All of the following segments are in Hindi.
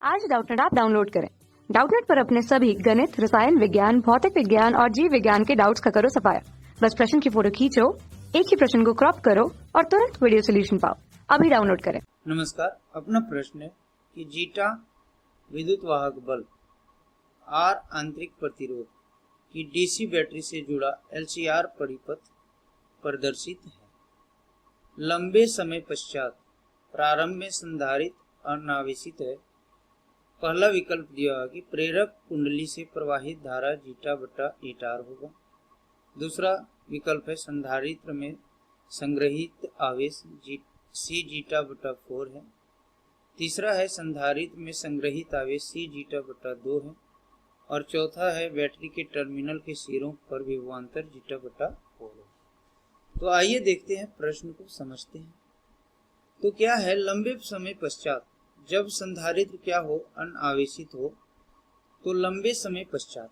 आज डाउटनेट ऐप डाउनलोड करें। डाउटनेट पर अपने सभी गणित, रसायन विज्ञान, भौतिक विज्ञान और जीव विज्ञान के डाउट्स का करो सफाया। बस प्रश्न की फोटो खींचो, एक ही प्रश्न को क्रॉप करो और तुरंत वीडियो सोल्यूशन पाओ। अभी डाउनलोड करें। नमस्कार, अपना प्रश्न है कि जीटा विद्युत वाहक बल आर आंतरिक प्रतिरोध की डीसी बैटरी से जुड़ा एलसीआर परिपथ प्रदर्शित है। लंबे समय पश्चात प्रारंभ में संधारित्र अनावेशित है। पहला विकल्प दिया है कि प्रेरक कुंडली से प्रवाहित धारा जीटा बटा ईटार होगा। दूसरा विकल्प है संधारित्र में संग्रहित आवेश सी जीटा बटा 4 है। तीसरा है संधारित्र में संग्रहित आवेश सी जीटा बटा 2 है। और चौथा है बैटरी के टर्मिनल के सिरों पर विभवांतर जीटा बटा 4 है। तो आइए देखते हैं, प्रश्न को समझते हैं। तो क्या है, लंबे समय पश्चात जब संधारित्र क्या हो, अनावेशित हो, तो लंबे समय पश्चात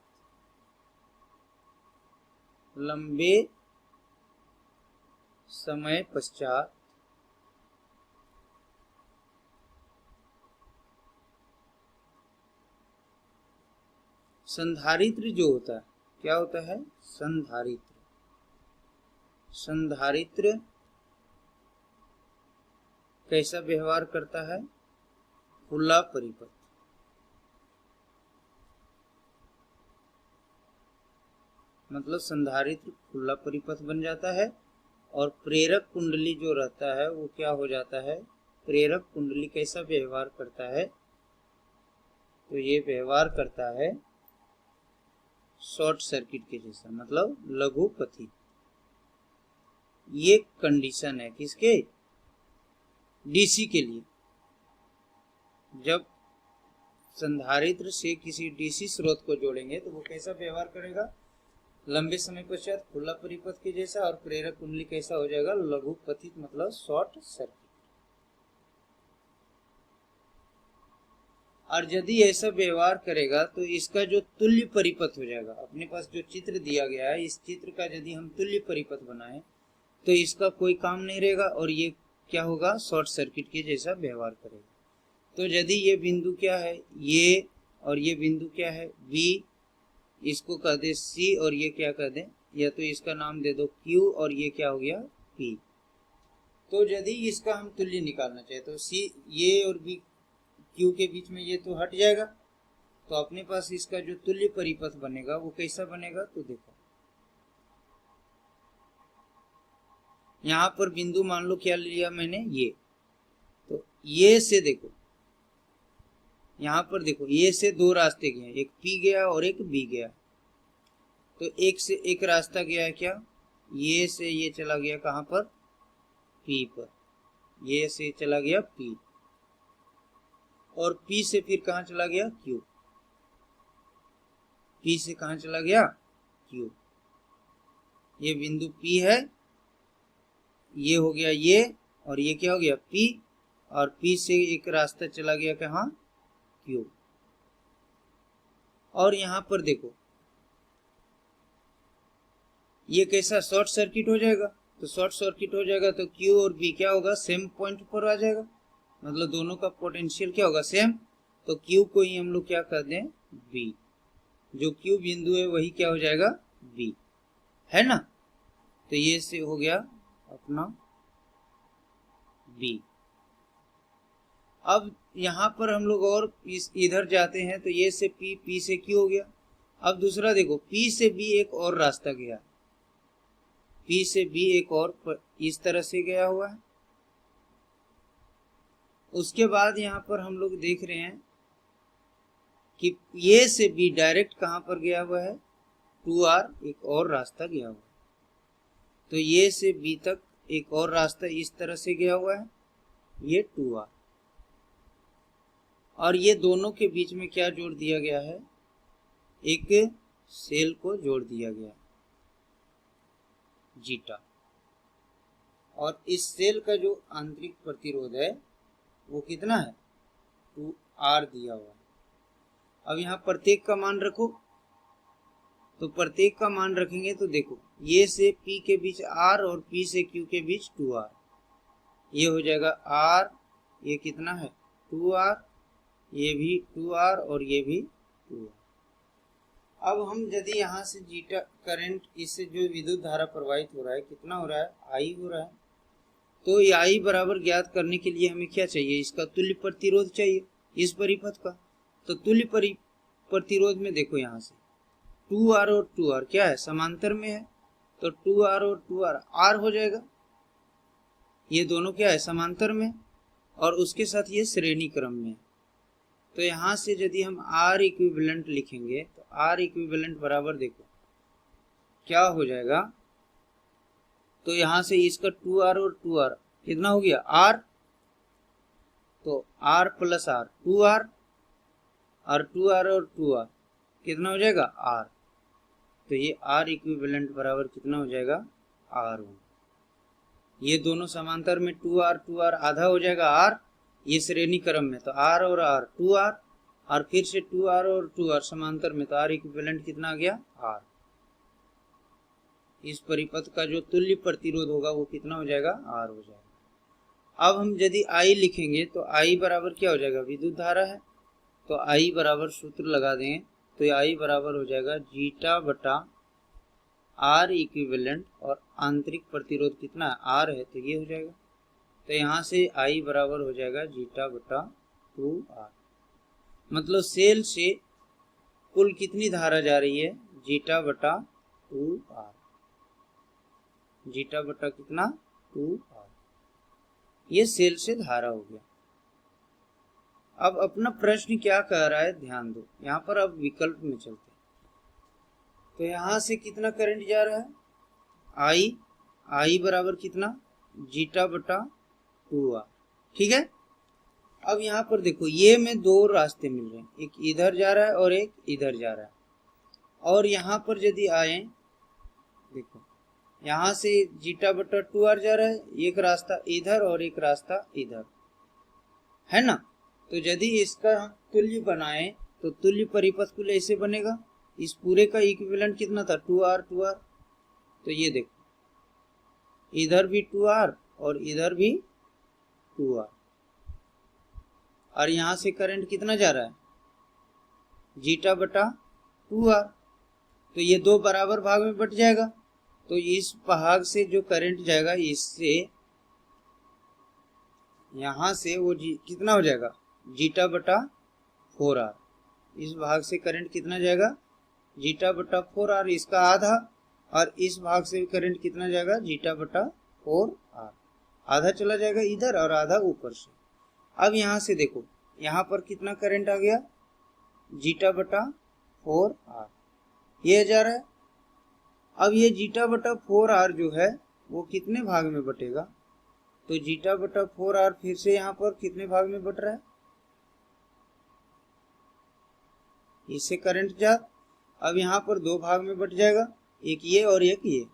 संधारित्र जो होता है, क्या होता है, संधारित्र कैसा व्यवहार करता है, खुला परिपथ। मतलब संधारित्र खुला परिपथ बन जाता है और प्रेरक कुंडली जो रहता है वो क्या हो जाता है, प्रेरक कुंडली कैसा व्यवहार करता है, तो ये व्यवहार करता है शॉर्ट सर्किट के जैसा, मतलब लघु पथित। ये कंडीशन है किसके, डीसी के लिए। जब संधारित्र से किसी डीसी स्रोत को जोड़ेंगे तो वो कैसा व्यवहार करेगा, लंबे समय पश्चात खुला परिपथ के जैसा, और प्रेरक कुंडली कैसा हो जाएगा, लघु पथित, मतलब शॉर्ट सर्किट। और यदि ऐसा व्यवहार करेगा तो इसका जो तुल्य परिपथ हो जाएगा, अपने पास जो चित्र दिया गया है, इस चित्र का यदि हम तुल्य परिपथ बनाएं तो इसका कोई काम नहीं रहेगा और ये क्या होगा, शॉर्ट सर्किट के जैसा व्यवहार करेगा। तो यदि ये बिंदु क्या है, ये, और ये बिंदु क्या है, बी, इसको कह दे सी, और ये क्या कह दे, या तो इसका नाम दे दो क्यू, और ये क्या हो गया, पी। तो यदि इसका हम तुल्य निकालना चाहे तो सी, ये और बी, क्यू के बीच में ये तो हट जाएगा, तो अपने पास इसका जो तुल्य परिपथ बनेगा वो कैसा बनेगा, तो देखो यहां पर बिंदु मान लो क्या लिया मैंने, ये, तो ये से देखो, यहां पर देखो, ये से दो रास्ते गए, एक पी गया और एक बी गया। तो एक से एक रास्ता गया है क्या, ये से ये चला गया कहां पर, पी पर, ये से चला गया पी, और पी से फिर कहां चला गया, क्यू, पी से कहां चला गया, क्यू। ये बिंदु पी है, ये हो गया ये, और ये क्या हो गया, पी, और पी से एक रास्ता चला गया कहां, क्यू। और यहां पर देखो ये कैसा, शॉर्ट सर्किट हो जाएगा। तो शॉर्ट सर्किट हो जाएगा तो क्यू और बी क्या होगा, सेम पॉइंट पर आ जाएगा, मतलब दोनों का पोटेंशियल क्या होगा, सेम। तो क्यू को ही हम लोग क्या कर दें, बी, जो क्यू बिंदु है वही क्या हो जाएगा, बी, है ना। तो ये से हो गया अपना बी। अब यहां पर हम लोग और इधर जाते हैं तो ये से पी, पी से क्यू हो गया। अब दूसरा देखो, पी से बी एक और रास्ता गया, पी से बी एक और इस तरह से गया हुआ है। उसके बाद यहां पर हम लोग देख रहे हैं कि ये से बी डायरेक्ट कहां पर गया हुआ है, 2R, एक और रास्ता गया हुआ है। तो ये से बी तक एक और रास्ता इस तरह से गया हुआ है, ये 2R, और ये दोनों के बीच में क्या जोड़ दिया गया है, एक सेल को जोड़ दिया गया जीटा। और इस सेल का जो आंतरिक प्रतिरोध है वो कितना है, 2R दिया हुआ है। अब यहाँ प्रत्येक का मान रखो, तो प्रत्येक का मान रखेंगे तो देखो, ये से P के बीच R और P से Q के बीच 2R, ये हो जाएगा R, ये कितना है, 2R, ये भी 2R और ये भी 2R। अब हम यदि यहाँ से जीटा करंट, इससे जो विद्युत धारा प्रवाहित हो रहा है कितना हो रहा है, आई हो रहा है, तो ये आई बराबर ज्ञात करने के लिए हमें क्या चाहिए, इसका तुल्य प्रतिरोध चाहिए इस परिपथ का। तो तुल्य प्रतिरोध में देखो यहाँ से 2R और 2R क्या है, समांतर में है, तो 2R और 2R R हो जाएगा। ये दोनों क्या है, समांतर में, और उसके साथ ये श्रेणी क्रम में। तो यहाँ से यदि हम R इक्विवेलेंट लिखेंगे तो R इक्विवेलेंट बराबर देखो क्या हो जाएगा, तो यहाँ से इसका 2R और 2R कितना हो गया, R, तो R प्लस R 2R, और 2R और 2R कितना हो जाएगा, R। तो ये R इक्विवेलेंट बराबर कितना हो जाएगा, R। ये दोनों समांतर में 2R आधा हो जाएगा R, ये श्रेणी क्रम में, तो R और R 2R, और फिर से 2R और 2R समांतर में, तो R इक्विवेलेंट कितना आ गया, R। इस परिपथ का जो तुल्य प्रतिरोध होगा वो कितना हो जाएगा, R हो जाएगा। अब हम यदि I लिखेंगे तो I बराबर क्या हो जाएगा, विद्युत धारा है, तो I बराबर सूत्र लगा देंगे, तो I बराबर हो जाएगा जीटा बटा R इक्विवेलेंट, और आंतरिक प्रतिरोध कितना है, R है, तो ये हो जाएगा। तो यहाँ से I बराबर हो जाएगा जीटा बटा 2R। मतलब सेल से कुल कितनी धारा जा रही है, जीटा बटा 2R, जीटा बटा कितना 2R, ये सेल से धारा हो गया। अब अपना प्रश्न क्या कह रहा है, ध्यान दो, यहाँ पर अब विकल्प में चलते हैं। तो यहाँ से कितना करंट जा रहा है, I बराबर कितना, जीटा बटा 2R, ठीक है। अब यहाँ पर देखो ये में दो रास्ते मिल रहे हैं, एक इधर जा रहा है और एक इधर जा रहा है, और यहाँ पर यदि आए देखो यहाँ से जीटा बटा 2R जा रहा है, एक रास्ता इधर और एक रास्ता इधर है ना। तो यदि इसका तुल्य बनाए तो तुल्य परिपथ कुल ऐसे बनेगा, इस पूरे का इक्विवेलेंट कितना था, 2R। तो ये देखो इधर भी 2R और इधर भी 2R, और यहाँ से करंट कितना जा रहा है, जीटा बटा 2R। तो ये दो बराबर भाग में बट जाएगा, तो इस भाग से जो करंट जाएगा इससे यहाँ से वो कितना हो जाएगा, जीटा बटा 4R। इस भाग से करंट कितना जाएगा, जीटा बटा 4R, इसका आधा, और इस भाग से करंट कितना जाएगा, जीटा बटा 4R। आधा चला जाएगा इधर और आधा ऊपर से। अब यहाँ से देखो यहाँ पर कितना करंट आ गया, जीटा बटा 4R, ये जा रहा है। अब ये जीटा बटा 4R जो है वो कितने भाग में बटेगा, तो जीटा बटा 4R फिर से यहाँ पर कितने भाग में बट रहा है, इससे करंट जा, अब यहाँ पर दो भाग में बट जाएगा, एक ये और एक ये।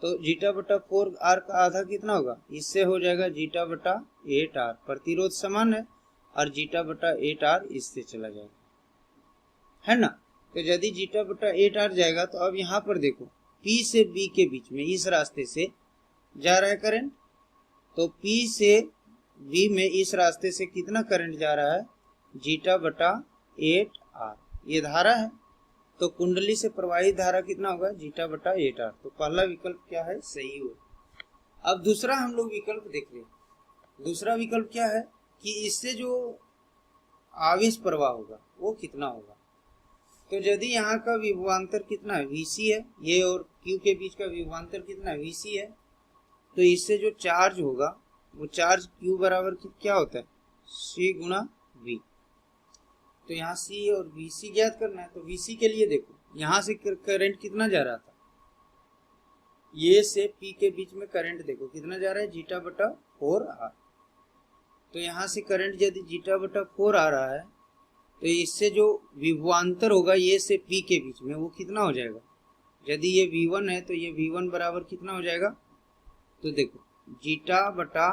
तो जीटा बटा 4R का आधा कितना होगा, इससे हो जाएगा जीटा बटा 8R, प्रतिरोध समान है, और जीटा बटा 8R इससे चला जाएगा, है ना। तो यदि जीटा बटा 8R जाएगा तो अब यहाँ पर देखो P से B के बीच में इस रास्ते से जा रहा है करंट, तो P से B में इस रास्ते से कितना करंट जा रहा है, जीटा बटा 8R, ये धारा है। तो कुंडली से प्रवाहित धारा कितना होगा, जीटा बटा 8R। तो पहला विकल्प क्या है, सही हो। अब दूसरा हम लोग विकल्प देख रहे हैं। दूसरा विकल्प क्या है कि इससे जो आवेश प्रवाह होगा वो कितना होगा। तो यदि यहाँ का विभवांतर कितना है, VC है, ये और Q के बीच का विभवांतर कितना है, VC है, तो इससे जो चार्ज होगा वो चार्ज Q बराबर क्या होता है, C गुणा V। तो यहाँ C और VC ज्ञात करना है। तो VC के लिए देखो यहाँ से करंट कितना जा रहा था, ये से P के बीच में करंट देखो कितना जा रहा है, जीटा बटा 4R। तो यहाँ से करंट यदि जीटा बटा 4 आ रहा है तो इससे जो विभवांतर होगा ये से P के बीच में वो कितना हो जाएगा, यदि ये V1 है तो ये V1 बराबर कितना हो जाएगा, तो देखो जीटा बटा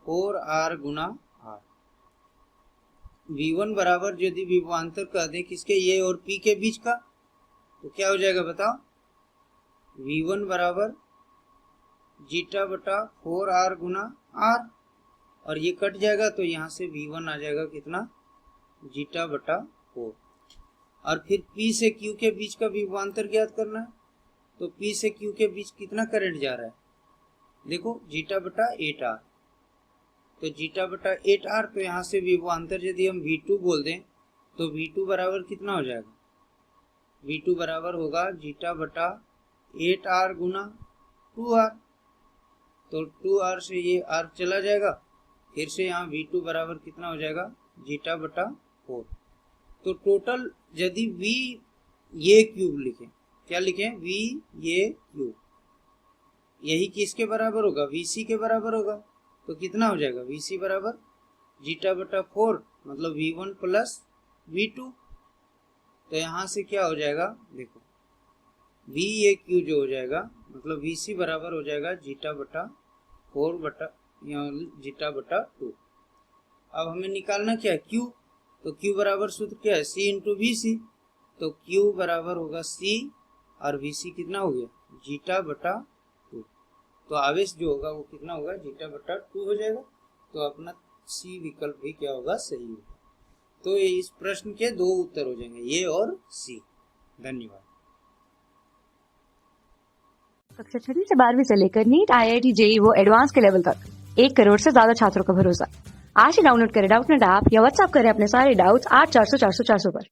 4R गुना R। V1 बराबर यदि विभवांतर कह दें किसके, ये और P के बीच का, तो क्या हो जाएगा बताओ, V1 बराबर जीटा बटा 4R गुना R, और ये कट जाएगा तो यहाँ से V1 आ जाएगा कितना, जीटा बटा 4। और फिर P से Q के बीच का विभवांतर ज्ञात करना है। तो P से Q के बीच कितना करंट जा रहा है, देखो जीटा बटा 8R। तो जीटा बटा 8R, तो यहाँ से विभवांतर यदि हम V2 बोल दें तो V2 बराबर कितना हो जाएगा, V2 बराबर होगा जीटा बटा 8R गुना 2R। तो 2R से ये R चला जाएगा, फिर से यहाँ V2 बराबर कितना हो जाएगा, जीटा बटा 4। तो टोटल यदि V ये क्यूब लिखें, क्या लिखें, V ये क्यूब, यही किसके बराबर होगा, VC के बराबर होगा। तो कितना हो जाएगा, VC बराबर जीटा बटा 4 मतलब V1 प्लस V2। तो यहाँ से क्या हो जाएगा, देखो V ये क्यू जो हो जाएगा मतलब VC बराबर हो जाएगा जीटा बटा 4 बटा जीटा बटा 2। अब हमें निकालना क्या है, Q। तो Q बराबर सूत्र क्या है, C इंटू VC। तो Q बराबर होगा C और VC कितना हो गया, जीटा बटा 2। तो आवेश जो होगा वो कितना होगा, जीटा बटा 2 हो जाएगा। तो अपना C विकल्प भी क्या होगा, सही होगा। तो ये इस प्रश्न के दो उत्तर हो जाएंगे, ये और C। धन्यवाद। कक्षा 6वीं से 12वीं से लेकर नीट, IIT, JEE वो एडवांस के लेवल तक 1 करोड़ से ज्यादा छात्रों का भरोसा। आज ही डाउनलोड करें डाउटनेट ऐप या व्हाट्सएप करें अपने सारे डाउट्स 8400 400 400 पर।